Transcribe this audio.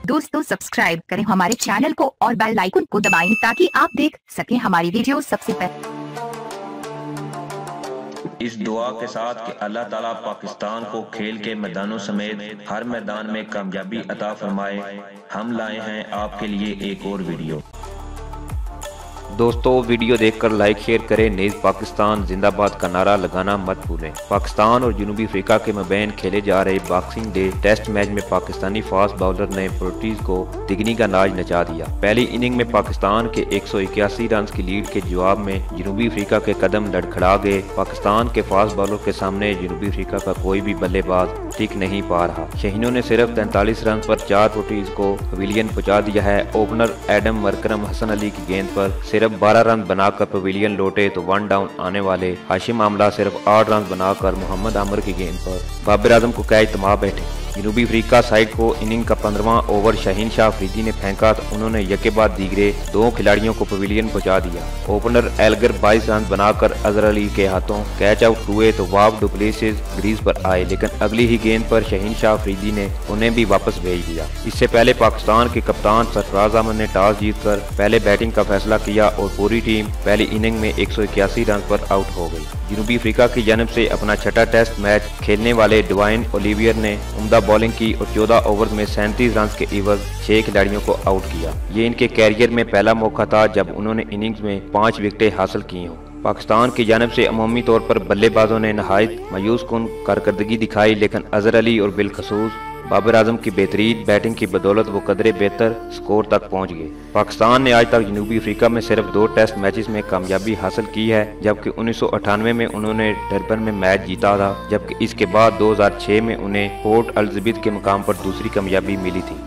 दोस्तों सब्सक्राइब करें हमारे चैनल को और बेल आइकन को दबाएं ताकि आप देख सकें हमारी वीडियो सबसे पहले। इस दुआ के साथ कि अल्लाह ताला पाकिस्तान को खेल के मैदानों समेत हर मैदान में कामयाबी अता फरमाए, हम लाए हैं आपके लिए एक और वीडियो। दोस्तों वीडियो देखकर लाइक शेयर करें। नीज़ पाकिस्तान जिंदाबाद का नारा लगाना मत भूलें। पाकिस्तान और जनूबी अफ्रीका के मबैन खेले जा रहे बॉक्सिंग डे टेस्ट मैच में पाकिस्तानी फास्ट बॉलर ने पोर्टीज को तिगनी का नाच नचा दिया। पहली इनिंग में पाकिस्तान के 181 रन की लीड के जवाब में जनूबी अफ्रीका के कदम लड़खड़ा गए। पाकिस्तान के फास्ट बॉलर के सामने जनूबी अफ्रीका का कोई भी बल्लेबाज टिक नहीं पा रहा। शहीनों ने सिर्फ 43 रन पर 4 पोर्टीज को पवेलियन पहुंचा दिया है। Opener Adam Markram Hasan Ali की गेंद पर सिर्फ 12 रन बनाकर पवेलियन लौटे तो 1 डाउन आने वाले हाशिम आमला सिर्फ 8 रन बनाकर मोहम्मद आमिर की गेंद पर बाबर आजम को कैच थमा बैठे। जनूबी अफ्रीका साइड को इनिंग का 15वां ओवर शाहीन शाह अफरीदी ने फेंका तो उन्होंने यके बाद दीगरे 2 खिलाड़ियों को पवेलियन पहुंचा दिया। ओपनर एल्गर 22 रन बनाकर अजहर अली के हाथों कैच आउट हुए तो वाव डु प्लेसिस क्रीज पर आए, लेकिन अगली ही गेंद पर शाहीन शाह अफरीदी ने उन्हें भी वापस भेज दिया। इससे पहले पाकिस्तान के कप्तान सरफराज अहमद ने टॉस जीतकर पहले बैटिंग का फैसला किया और पूरी टीम पहली इनिंग में 181 रन पर आउट हो गई। जनूबी अफ्रीका की जानब से अपना छठा टेस्ट मैच खेलने वाले डिवाइन ओलिवियर ने उम्दा बॉलिंग की और 14 ओवर में 37 रन के एवज 6 खिलाड़ियों को आउट किया। ये इनके कैरियर में पहला मौका था जब उन्होंने इनिंग्स में 5 विकेटें हासिल की हों। पाकिस्तान की जानब से अमूमी तौर पर बल्लेबाजों ने नहायत मायूस कुन कारकर्दगी दिखाई, लेकिन अजहर अली और बिलखसूस बाबर आजम की बेहतरीन बैटिंग की बदौलत वो कदरे बेहतर स्कोर तक पहुंच गए। पाकिस्तान ने आज तक जनूबी अफ्रीका में सिर्फ 2 टेस्ट मैचेस में कामयाबी हासिल की है, जबकि 1998 में उन्होंने डरबन में मैच जीता था, जबकि इसके बाद 2006 में उन्हें पोर्ट एलिजाबेथ के मुकाम पर दूसरी कामयाबी मिली थी।